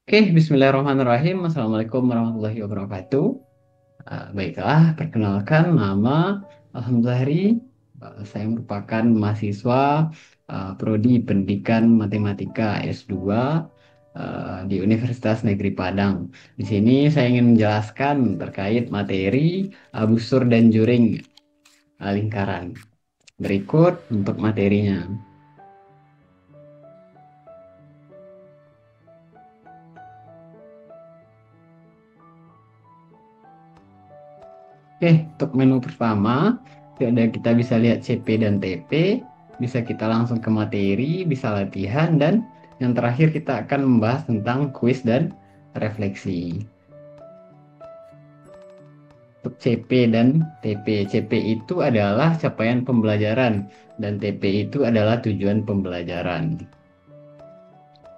Oke, bismillahirrahmanirrahim. Assalamualaikum warahmatullahi wabarakatuh. Baiklah, perkenalkan nama Alhamdulillah. Saya merupakan mahasiswa Prodi Pendidikan Matematika S2 di Universitas Negeri Padang. Di sini saya ingin menjelaskan terkait materi busur dan juring lingkaran. Berikut untuk materinya. Oke, untuk menu pertama, kita bisa lihat CP dan TP, bisa kita langsung ke materi, bisa latihan, dan yang terakhir kita akan membahas tentang kuis dan refleksi. Untuk CP dan TP, CP itu adalah capaian pembelajaran, dan TP itu adalah tujuan pembelajaran.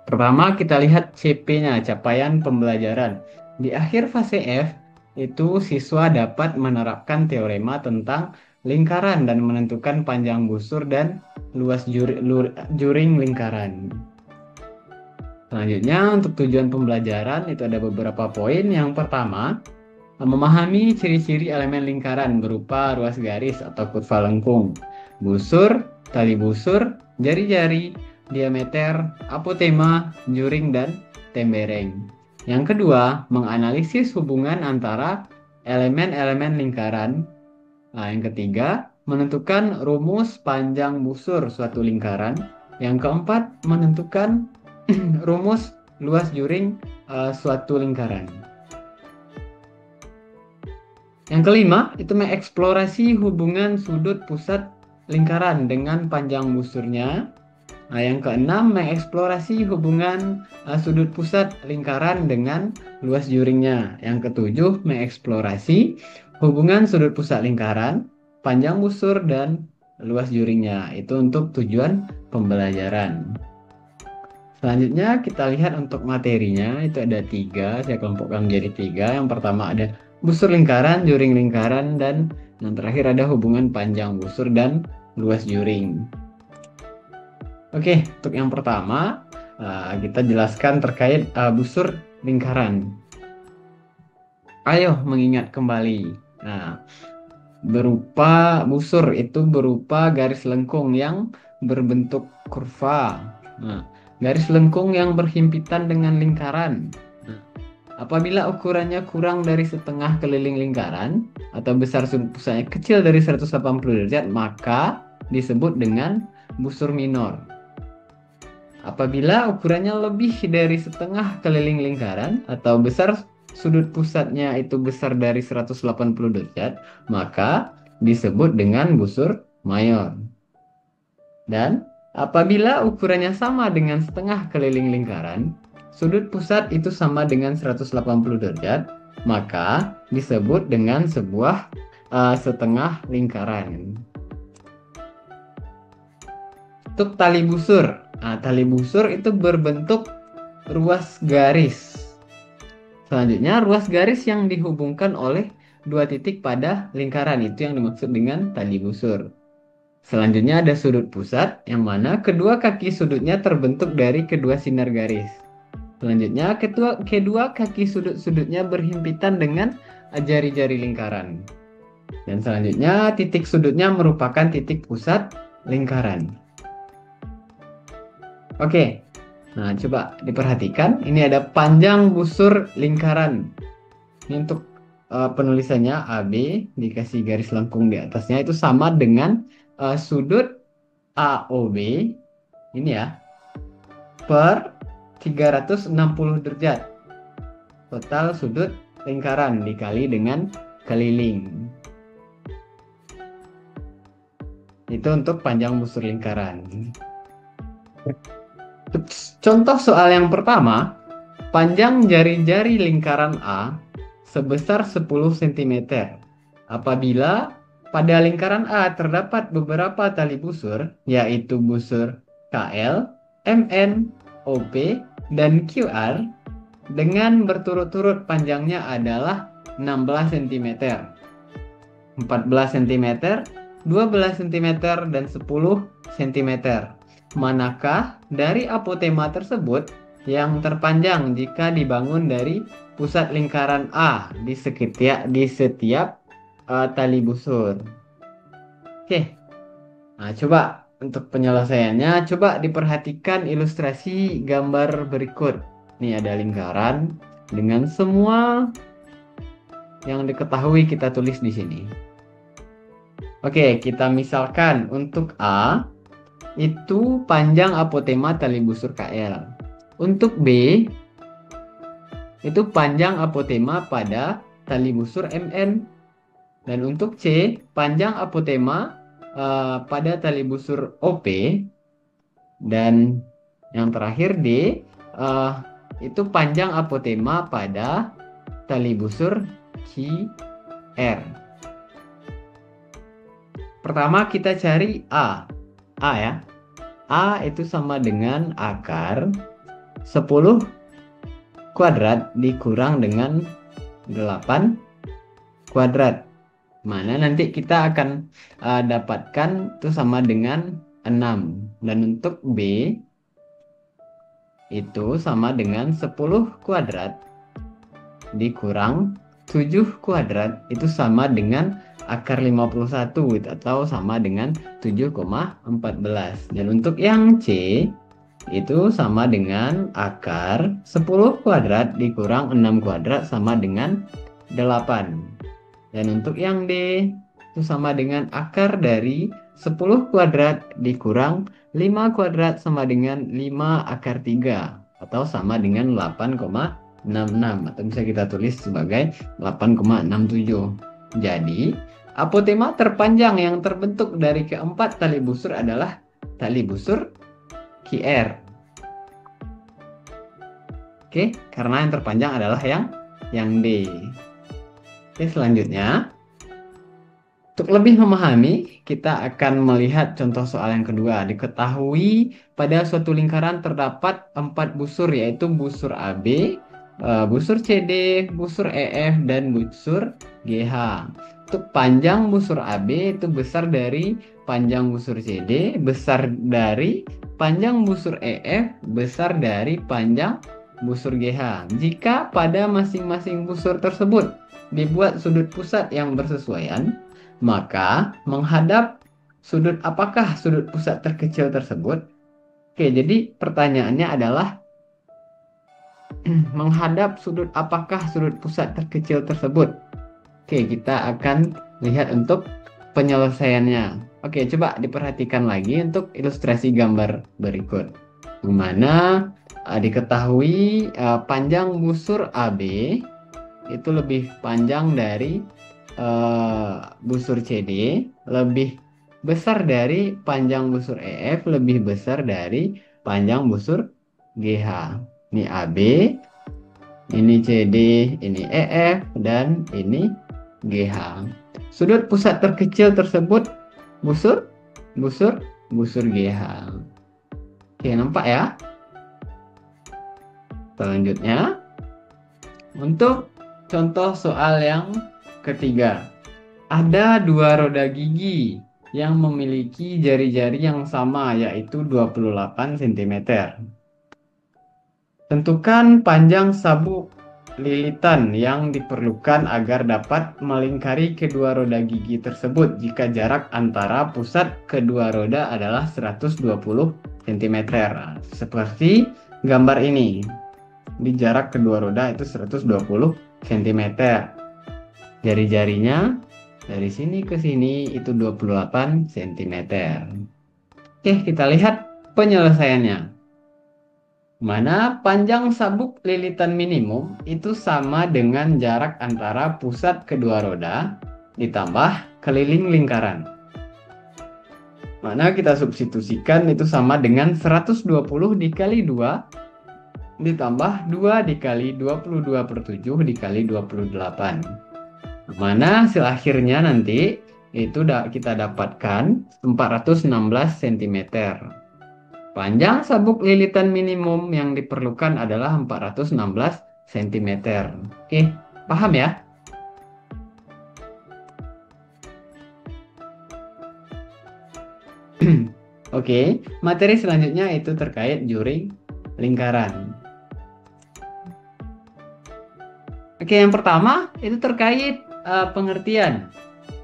Pertama, kita lihat CP-nya, capaian pembelajaran. Di akhir fase F, itu siswa dapat menerapkan teorema tentang lingkaran dan menentukan panjang busur dan luas juring lingkaran. Selanjutnya, untuk tujuan pembelajaran itu ada beberapa poin. Yang pertama, memahami ciri-ciri elemen lingkaran berupa ruas garis atau kurva lengkung, busur, tali busur, jari-jari, diameter, apotema, juring, dan tembereng. Yang kedua, menganalisis hubungan antara elemen-elemen lingkaran. Nah, yang ketiga, menentukan rumus panjang busur suatu lingkaran. Yang keempat, menentukan rumus luas juring suatu lingkaran. Yang kelima, itu mengeksplorasi hubungan sudut pusat lingkaran dengan panjang busurnya. Nah, yang keenam, mengeksplorasi hubungan sudut pusat lingkaran dengan luas juringnya. Yang ketujuh, mengeksplorasi hubungan sudut pusat lingkaran, panjang busur, dan luas juringnya. Itu untuk tujuan pembelajaran. Selanjutnya kita lihat untuk materinya, itu ada tiga, saya kelompokkan menjadi tiga. Yang pertama ada busur lingkaran, juring lingkaran, dan yang terakhir ada hubungan panjang busur dan luas juring. Oke, untuk yang pertama kita jelaskan terkait busur lingkaran. Ayo mengingat kembali. Nah, busur itu berupa garis lengkung yang berbentuk kurva. Nah, garis lengkung yang berhimpitan dengan lingkaran. Nah, apabila ukurannya kurang dari setengah keliling lingkaran atau besar sudut pusatnya kecil dari 180 derajat, maka disebut dengan busur minor. Apabila ukurannya lebih dari setengah keliling lingkaran atau besar sudut pusatnya itu besar dari 180 derajat, maka disebut dengan busur mayor. Dan apabila ukurannya sama dengan setengah keliling lingkaran, sudut pusat itu sama dengan 180 derajat, maka disebut dengan sebuah setengah lingkaran. Untuk tali busur. Nah, tali busur itu berbentuk ruas garis. Selanjutnya, ruas garis yang dihubungkan oleh dua titik pada lingkaran, itu yang dimaksud dengan tali busur. Selanjutnya ada sudut pusat, yang mana kedua kaki sudutnya terbentuk dari kedua sinar garis. Selanjutnya, kedua kaki sudut-sudutnya berhimpitan dengan jari-jari lingkaran. Dan selanjutnya, titik sudutnya merupakan titik pusat lingkaran. Oke, nah coba diperhatikan. Ini ada panjang busur lingkaran. Ini untuk penulisannya AB dikasih garis lengkung di atasnya itu sama dengan sudut AOB ini ya per 360 derajat. Total sudut lingkaran dikali dengan keliling. Itu untuk panjang busur lingkaran. Contoh soal yang pertama, panjang jari-jari lingkaran A sebesar 10 cm. Apabila pada lingkaran A terdapat beberapa tali busur, yaitu busur KL, MN, OP, dan QR, dengan berturut-turut panjangnya adalah 16 cm, 14 cm, 12 cm, dan 10 cm. Manakah dari apotema tersebut yang terpanjang jika dibangun dari pusat lingkaran A di setiap tali busur. Oke, nah coba untuk penyelesaiannya, coba diperhatikan ilustrasi gambar berikut. Nih ada lingkaran dengan semua yang diketahui kita tulis di sini. Oke, kita misalkan untuk A itu panjang apotema tali busur KL. Untuk B itu panjang apotema pada tali busur MN. Dan untuk C panjang apotema pada tali busur OP. Dan yang terakhir D itu panjang apotema pada tali busur QR. Pertama kita cari A. A ya. A itu sama dengan akar 10 kuadrat dikurang dengan 8 kuadrat. Mana nanti kita akan dapatkan itu sama dengan 6. Dan untuk B itu sama dengan 10 kuadrat dikurang 7 kuadrat itu sama dengan akar 51 atau sama dengan 7,14. Dan untuk yang C itu sama dengan akar 10 kuadrat dikurang 6 kuadrat sama dengan 8. Dan untuk yang D itu sama dengan akar dari 10 kuadrat dikurang 5 kuadrat sama dengan 5 akar 3 atau sama dengan 8,66 atau bisa kita tulis sebagai 8,67. Jadi apotema terpanjang yang terbentuk dari keempat tali busur adalah tali busur QR. Oke, karena yang terpanjang adalah yang D. Oke, selanjutnya untuk lebih memahami, kita akan melihat contoh soal yang kedua. Diketahui pada suatu lingkaran terdapat 4 busur, yaitu busur AB, busur CD, busur EF, dan busur GH. Untuk panjang busur AB itu besar dari panjang busur CD, besar dari panjang busur EF, besar dari panjang busur GH. Jika pada masing-masing busur tersebut dibuat sudut pusat yang bersesuaian, maka menghadap sudut apakah sudut pusat terkecil tersebut? Oke, jadi pertanyaannya adalah menghadap sudut apakah sudut pusat terkecil tersebut? Oke, kita akan lihat untuk penyelesaiannya. Oke, coba diperhatikan lagi untuk ilustrasi gambar berikut. Di mana diketahui panjang busur AB itu lebih panjang dari busur CD, lebih besar dari panjang busur EF, lebih besar dari panjang busur GH. Ini AB, ini CD, ini EF, dan ini GH. Sudut pusat terkecil tersebut busur GH. Oke, nampak ya? Selanjutnya, untuk contoh soal yang ketiga, ada 2 roda gigi yang memiliki jari-jari yang sama, yaitu 28 cm. Tentukan panjang sabuk lilitan yang diperlukan agar dapat melingkari kedua roda gigi tersebut jika jarak antara pusat kedua roda adalah 120 cm. Seperti gambar ini. Di jarak kedua roda itu 120 cm. Jari-jarinya dari sini ke sini itu 28 cm. Oke, kita lihat penyelesaiannya. Mana panjang sabuk lilitan minimum itu sama dengan jarak antara pusat kedua roda ditambah keliling lingkaran. Mana kita substitusikan itu sama dengan 120 dikali 2 ditambah 2 dikali 22/7 dikali 28. Mana hasil akhirnya nanti itu kita dapatkan 416 cm. Panjang sabuk lilitan minimum yang diperlukan adalah 416 cm. Oke, paham ya? Oke, materi selanjutnya itu terkait juri lingkaran. Oke, yang pertama itu terkait pengertian.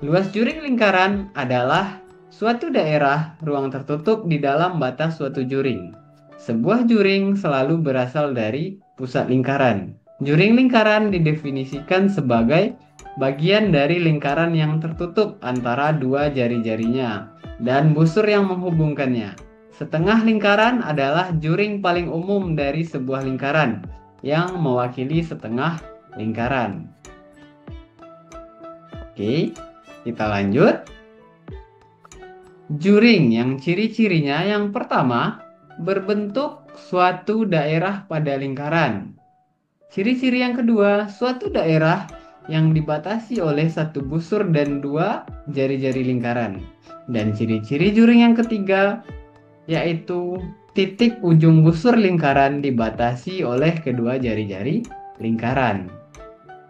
Luas juring lingkaran adalah suatu daerah ruang tertutup di dalam batas suatu juring. Sebuah juring selalu berasal dari pusat lingkaran. Juring lingkaran didefinisikan sebagai bagian dari lingkaran yang tertutup antara dua jari-jarinya dan busur yang menghubungkannya. Setengah lingkaran adalah juring paling umum dari sebuah lingkaran yang mewakili setengah lingkaran. Oke, kita lanjut. Juring yang ciri-cirinya yang pertama berbentuk suatu daerah pada lingkaran. Ciri-ciri yang kedua, suatu daerah yang dibatasi oleh satu busur dan dua jari-jari lingkaran. Dan ciri-ciri juring yang ketiga yaitu titik ujung busur lingkaran dibatasi oleh kedua jari-jari lingkaran.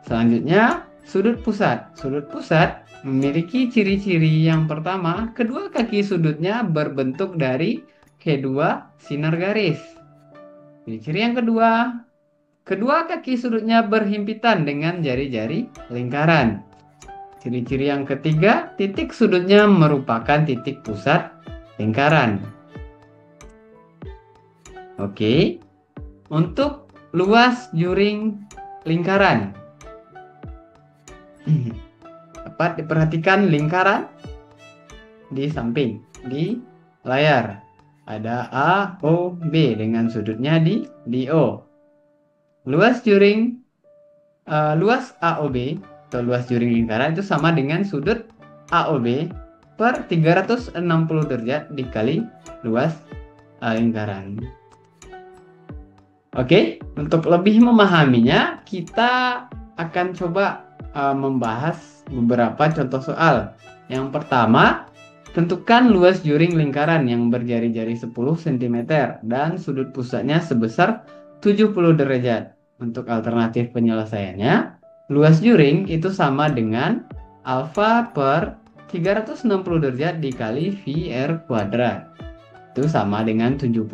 Selanjutnya, sudut pusat. Sudut pusat memiliki ciri-ciri yang pertama, kedua kaki sudutnya berbentuk dari kedua sinar garis. Ciri-ciri yang kedua, kedua kaki sudutnya berhimpitan dengan jari-jari lingkaran. Ciri-ciri yang ketiga, titik sudutnya merupakan titik pusat lingkaran. Oke, untuk luas juring lingkaran. Dapat diperhatikan lingkaran di samping, di layar. Ada A, O, B dengan sudutnya di O. Luas juring, luas AOB atau luas juring lingkaran itu sama dengan sudut AOB per 360 derajat dikali luas lingkaran. Oke, untuk lebih memahaminya, kita akan coba membahas beberapa contoh soal. Yang pertama, tentukan luas juring lingkaran yang berjari-jari 10 cm dan sudut pusatnya sebesar 70 derajat. Untuk alternatif penyelesaiannya, luas juring itu sama dengan alfa per 360 derajat dikali VR kuadrat. Itu sama dengan 70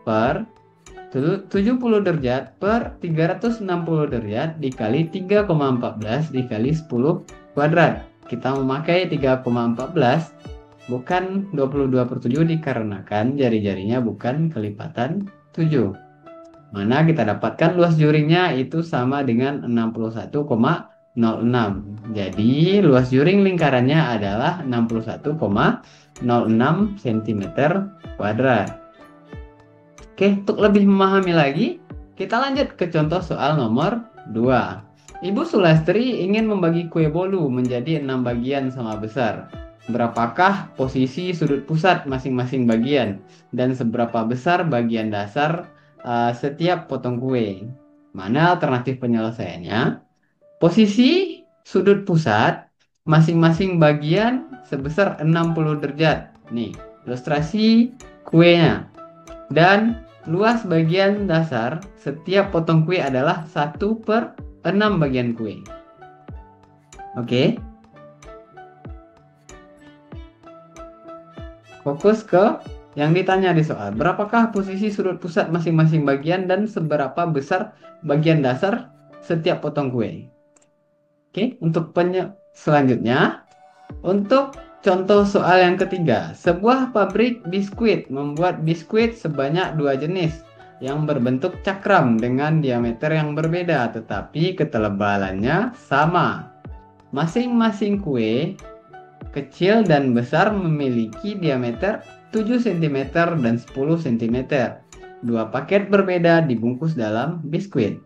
per 70 derajat per 360 derajat dikali 3,14 dikali 10 kuadrat. Kita memakai 3,14 bukan 22/7 dikarenakan jari-jarinya bukan kelipatan 7. Mana kita dapatkan luas juringnya itu sama dengan 61,06. Jadi luas juring lingkarannya adalah 61,06 cm kuadrat. Oke, untuk lebih memahami lagi, kita lanjut ke contoh soal nomor 2. Ibu Sulastri ingin membagi kue bolu menjadi 6 bagian sama besar. Berapakah posisi sudut pusat masing-masing bagian? Dan seberapa besar bagian dasar setiap potong kue? Mana alternatif penyelesaiannya? Posisi sudut pusat masing-masing bagian sebesar 60 derajat. Nih, ilustrasi kuenya. Dan luas bagian dasar setiap potong kue adalah 1/6 bagian kue. Oke. Fokus ke yang ditanya di soal. Berapakah posisi sudut pusat masing-masing bagian dan seberapa besar bagian dasar setiap potong kue? Oke, untuk selanjutnya, untuk contoh soal yang ketiga, sebuah pabrik biskuit membuat biskuit sebanyak 2 jenis yang berbentuk cakram dengan diameter yang berbeda tetapi ketebalannya sama. Masing-masing kue kecil dan besar memiliki diameter 7 cm dan 10 cm. Dua paket berbeda dibungkus dalam biskuit.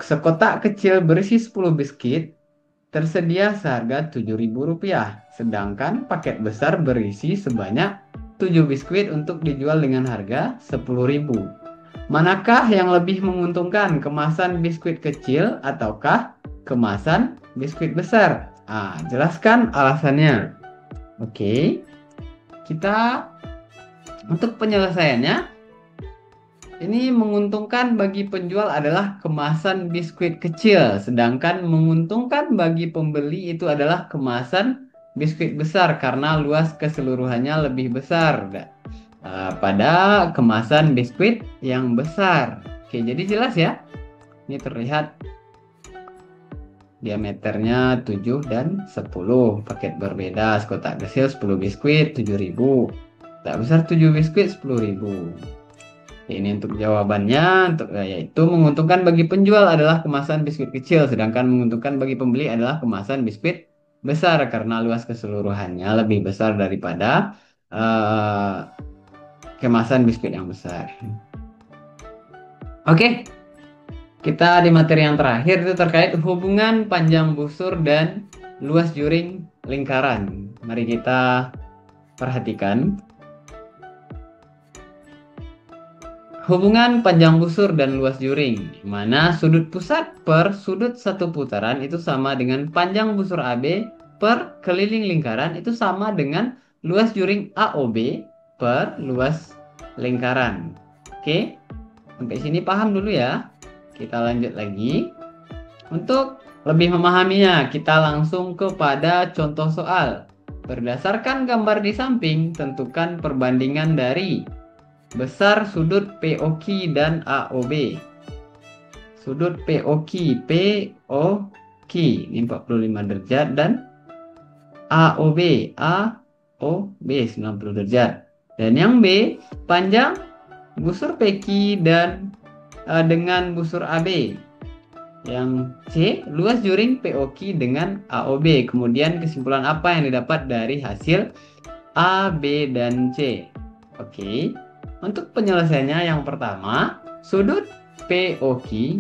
Sekotak kecil berisi 10 biskuit tersedia seharga Rp7.000, sedangkan paket besar berisi sebanyak 7 biskuit untuk dijual dengan harga Rp10.000. Manakah yang lebih menguntungkan, kemasan biskuit kecil ataukah kemasan biskuit besar? Jelaskan alasannya. Oke, kita untuk penyelesaiannya, ini menguntungkan bagi penjual adalah kemasan biskuit kecil, sedangkan menguntungkan bagi pembeli itu adalah kemasan biskuit besar karena luas keseluruhannya lebih besar pada kemasan biskuit yang besar. Oke, jadi jelas ya. Ini terlihat diameternya 7 dan 10. Paket berbeda, sekotak kecil 10 biskuit 7.000. Tak besar 7 biskuit 10.000. Ini untuk jawabannya, yaitu menguntungkan bagi penjual adalah kemasan biskuit kecil, sedangkan menguntungkan bagi pembeli adalah kemasan biskuit besar karena luas keseluruhannya lebih besar daripada kemasan biskuit yang besar. Oke, kita di materi yang terakhir itu terkait hubungan panjang busur dan luas juring lingkaran. Mari kita perhatikan. Hubungan panjang busur dan luas juring, di mana sudut pusat per sudut satu putaran itu sama dengan panjang busur AB per keliling lingkaran itu sama dengan luas juring AOB per luas lingkaran. Oke, sampai sini paham dulu ya. Kita lanjut lagi. Untuk lebih memahaminya, kita langsung kepada contoh soal. Berdasarkan gambar di samping, tentukan perbandingan dari besar sudut POQ dan AOB. Sudut POQ ini 45 derajat dan AOB 90 derajat. Dan yang B, panjang busur PQ dan dengan busur AB. Yang C, luas juring POQ dengan AOB. Kemudian kesimpulan apa yang didapat dari hasil A, B, dan C. Oke. Untuk penyelesaiannya yang pertama, sudut POQ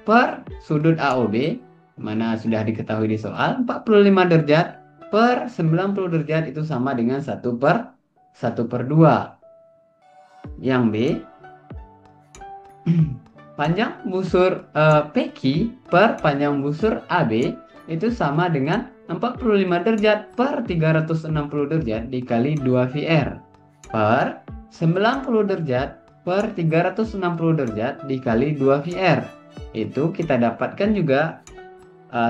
per sudut AOB, mana sudah diketahui di soal, 45 derajat per 90 derajat itu sama dengan 1/2. Yang B, panjang busur PQ per panjang busur AB itu sama dengan 45 derajat per 360 derajat dikali 2VR per 90 derajat per 360 derajat dikali 2VR. Itu kita dapatkan juga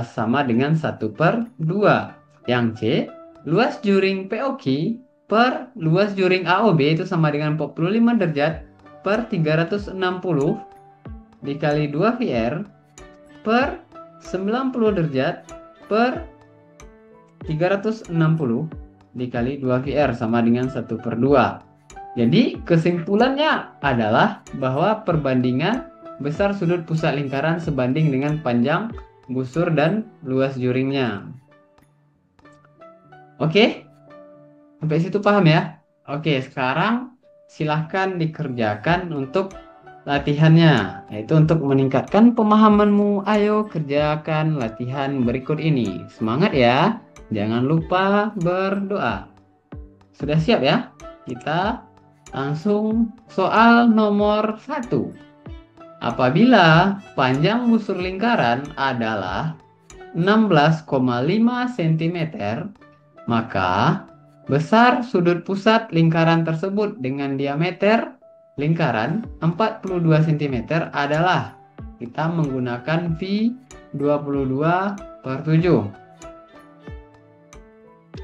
sama dengan 1/2. Yang C, luas juring POQ per luas juring AOB itu sama dengan 45 derajat per 360 dikali 2VR per 90 derajat per 360 dikali 2VR sama dengan 1/2. Jadi kesimpulannya adalah bahwa perbandingan besar sudut pusat lingkaran sebanding dengan panjang busur dan luas juringnya. Oke, sampai situ paham ya? Oke, sekarang silahkan dikerjakan untuk latihannya, yaitu untuk meningkatkan pemahamanmu. Ayo kerjakan latihan berikut ini. Semangat ya, jangan lupa berdoa. Sudah siap ya? Kita langsung soal nomor 1. Apabila panjang busur lingkaran adalah 16,5 cm, maka besar sudut pusat lingkaran tersebut dengan diameter lingkaran 42 cm adalah, kita menggunakan V 22/7.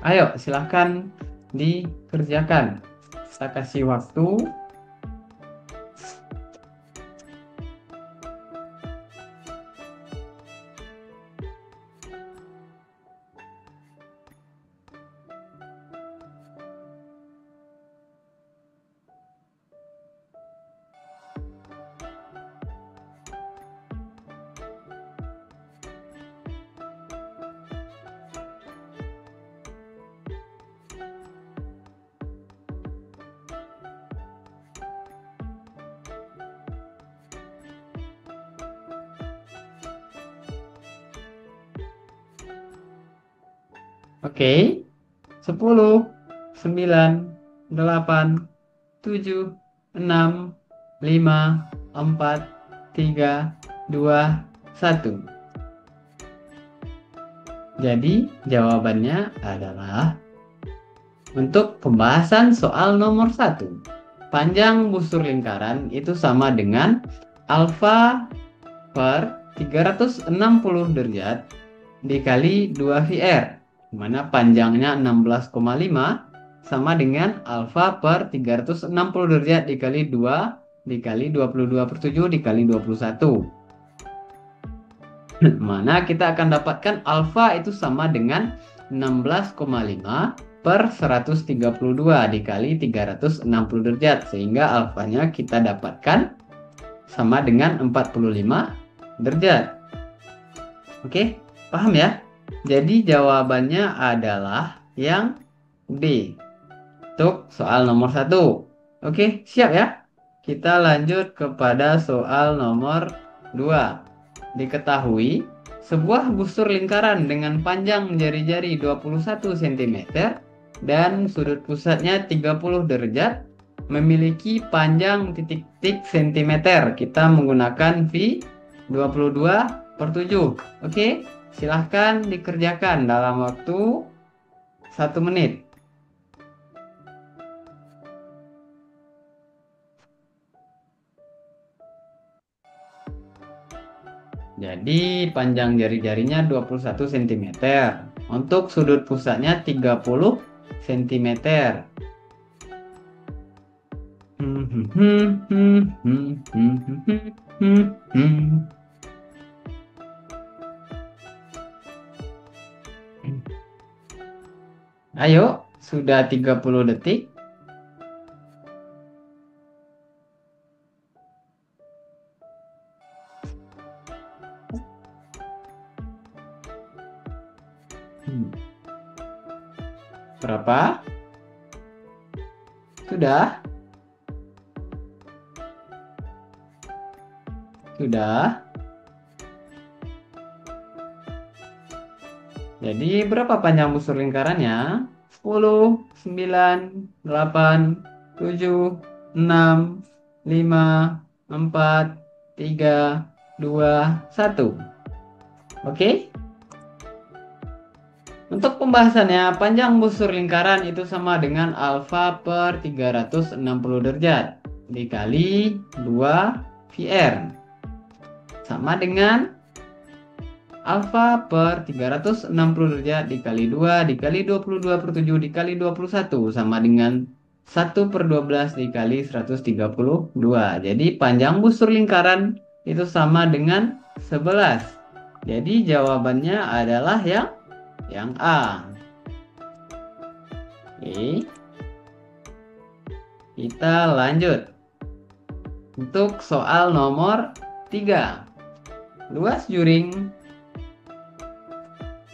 Ayo silahkan dikerjakan. Kita kasih waktu. Oke, 10, 9, 8, 7, 6, 5, 4, 3, 2, 1. Jadi jawabannya adalah untuk pembahasan soal nomor 1. Panjang busur lingkaran itu sama dengan alfa per 360 derajat dikali 2VR. Dimana panjangnya 16,5 sama dengan alfa per 360 derajat dikali 2 dikali 22/7 dikali 21. Mana kita akan dapatkan alfa itu sama dengan 16,5 per 132 dikali 360 derajat. Sehingga alfanya kita dapatkan sama dengan 45 derajat. Oke, paham ya? Jadi jawabannya adalah yang D untuk soal nomor 1. Oke, siap ya? Kita lanjut kepada soal nomor 2. Diketahui sebuah busur lingkaran dengan panjang jari-jari 21 cm dan sudut pusatnya 30 derajat memiliki panjang titik-titik cm. Kita menggunakan V 22/7. Oke, silahkan dikerjakan dalam waktu 1 menit. Jadi panjang jari-jarinya 21 cm. Untuk sudut pusatnya 30 cm. Ayo, sudah 30 detik. Berapa? Sudah? Sudah? Jadi berapa panjang busur lingkarannya? 10, 9, 8, 7, 6, 5, 4, 3, 2, 1. Oke? Untuk pembahasannya, panjang busur lingkaran itu sama dengan alfa per 360 derajat dikali 2 VR. Sama dengan alfa per 360 derajat dikali 2 dikali 22/7 dikali 21 sama dengan 1/12 dikali 132. Jadi panjang busur lingkaran itu sama dengan 11. Jadi jawabannya adalah yang A. Oke. Kita lanjut. Untuk soal nomor 3. Luas juring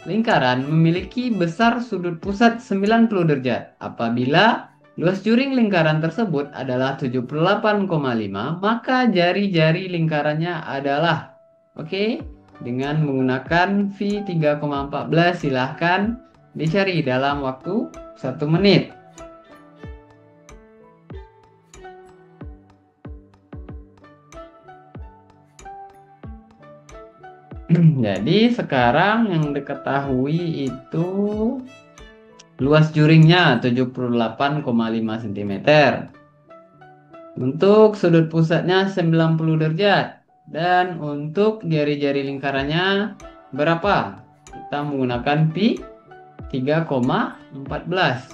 lingkaran memiliki besar sudut pusat 90 derajat. Apabila luas juring lingkaran tersebut adalah 78,5, maka jari-jari lingkarannya adalah, oke, dengan menggunakan V 3,14 silahkan dicari dalam waktu 1 menit. Jadi sekarang yang diketahui itu luas juringnya 78,5 cm. Untuk sudut pusatnya 90 derajat. Dan untuk jari-jari lingkarannya berapa? Kita menggunakan pi 3,14.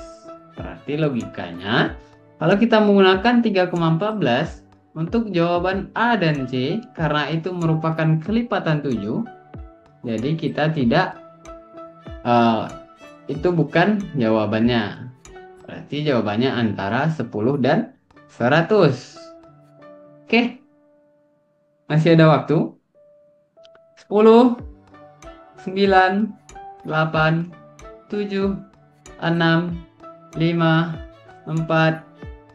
Berarti logikanya kalau kita menggunakan 3,14 untuk jawaban A dan C, karena itu merupakan kelipatan 7, jadi kita tidak, itu bukan jawabannya. Berarti jawabannya antara 10 dan 100. Oke, masih ada waktu. 10, 9, 8, 7, 6, 5, 4,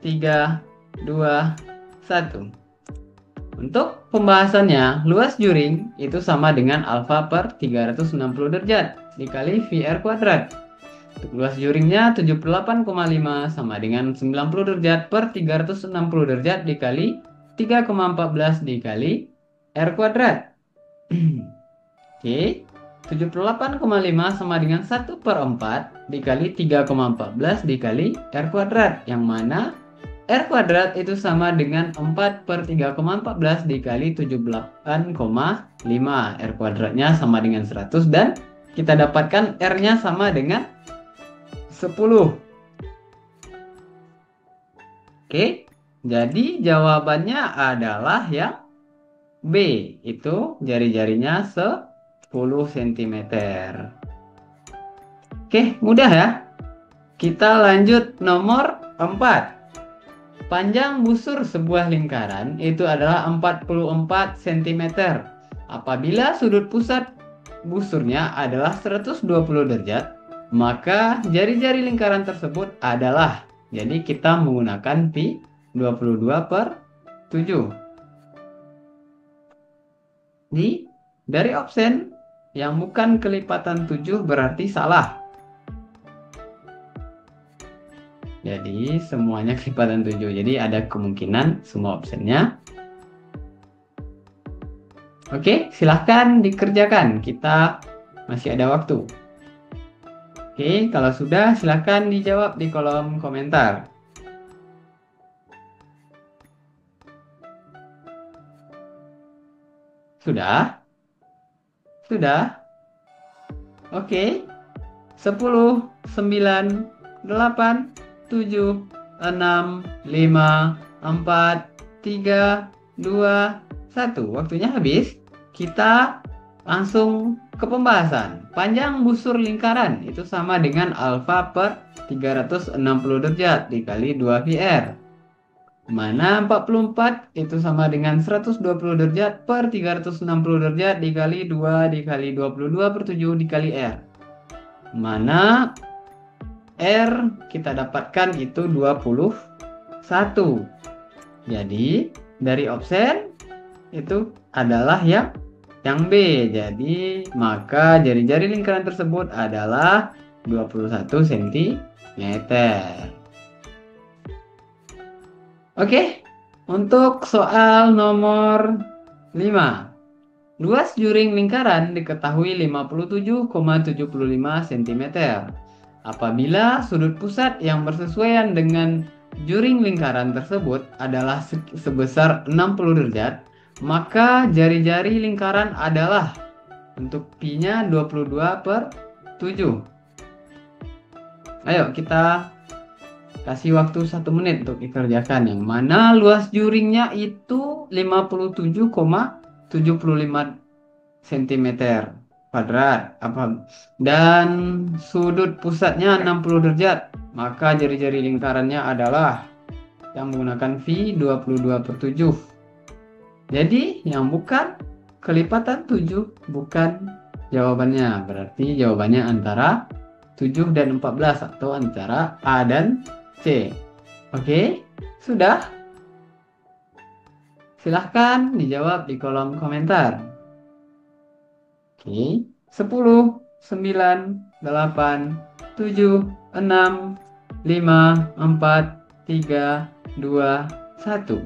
3, 2, 1. Untuk pembahasannya, luas juring itu sama dengan alfa per 360 derajat dikali VR kuadrat. Untuk luas juringnya 78,5 sama dengan 90 derajat per 360 derajat dikali 3,14 dikali R kuadrat. Oke, 78,5 sama dengan 1/4 dikali 3,14 dikali R kuadrat, yang mana R kuadrat itu sama dengan 4/3,14 dikali 78,5. R kuadratnya sama dengan 100 dan kita dapatkan R-nya sama dengan 10. Oke, jadi jawabannya adalah yang B. Itu jari-jarinya cm. Oke, mudah ya. Kita lanjut nomor 4. Panjang busur sebuah lingkaran itu adalah 44 cm. Apabila sudut pusat busurnya adalah 120 derajat, maka jari-jari lingkaran tersebut adalah, jadi kita menggunakan pi 22/7. Dari option yang bukan kelipatan 7 berarti salah. Jadi semuanya kelipatan 7. Jadi ada kemungkinan semua optionnya. Oke, silahkan dikerjakan. Kita masih ada waktu. Oke, kalau sudah silahkan dijawab di kolom komentar. Sudah? Sudah? Oke. 10, 9, 8, 7, 6, 5, 4, 3, 2, 1. Waktunya habis. Kita langsung ke pembahasan. Panjang busur lingkaran itu sama dengan alfa per 360 derajat dikali 2πr. Mana 44 itu sama dengan 120 derajat per 360 derajat dikali 2 dikali 22/7 dikali R. Mana R kita dapatkan itu 21. Jadi dari option itu adalah yang B. Jadi maka jari-jari lingkaran tersebut adalah 21 cm. Oke, untuk soal nomor 5. Luas juring lingkaran diketahui 57,75 cm. Apabila sudut pusat yang bersesuaian dengan juring lingkaran tersebut adalah sebesar 60 derajat, maka jari-jari lingkaran adalah, untuk pi-nya 22/7. Ayo kita kasih waktu 1 menit untuk dikerjakan. Yang mana luas juringnya itu 57,75 cm kuadrat. Dan sudut pusatnya 60 derajat. Maka jari-jari lingkarannya adalah yang menggunakan V 22/7. Jadi yang bukan kelipatan 7 bukan jawabannya. Berarti jawabannya antara 7 dan 14 atau antara A dan C. Oke, sudah? Silahkan dijawab di kolom komentar. Oke, 10, 9, 8, 7, 6, 5, 4, 3, 2, 1.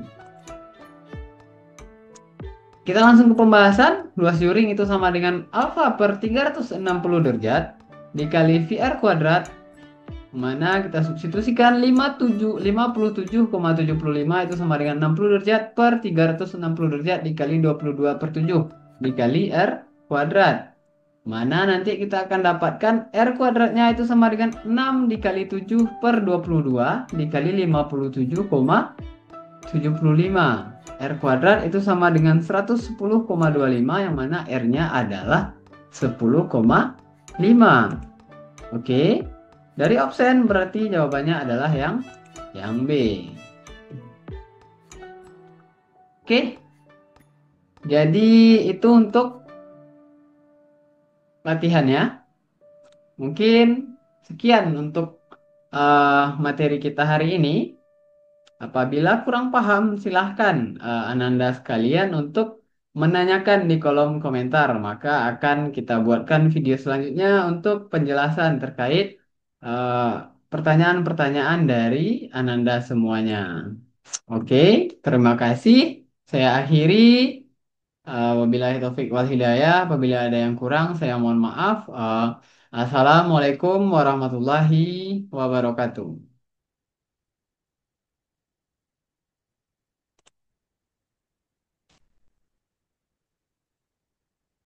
Kita langsung ke pembahasan. Luas juring itu sama dengan alfa per 360 derajat dikali VR kuadrat, mana kita substitusikan 57,75 itu sama dengan 60 derajat per 360 derajat dikali 22/7 dikali R kuadrat. Mana nanti kita akan dapatkan R kuadratnya itu sama dengan 6 dikali 7/22 dikali 57,75. R kuadrat itu sama dengan 110,25 yang mana R-nya adalah 10,5. Oke. Dari option berarti jawabannya adalah yang B. Oke. Jadi itu untuk latihannya. Mungkin sekian untuk materi kita hari ini. Apabila kurang paham, silahkan Ananda sekalian untuk menanyakan di kolom komentar. Maka akan kita buatkan video selanjutnya untuk penjelasan terkait pertanyaan-pertanyaan dari Ananda semuanya. Oke, terima kasih. Saya akhiri. Wabillahi taufik wal hidayah. Apabila ada yang kurang, saya mohon maaf. Assalamualaikum warahmatullahi wabarakatuh.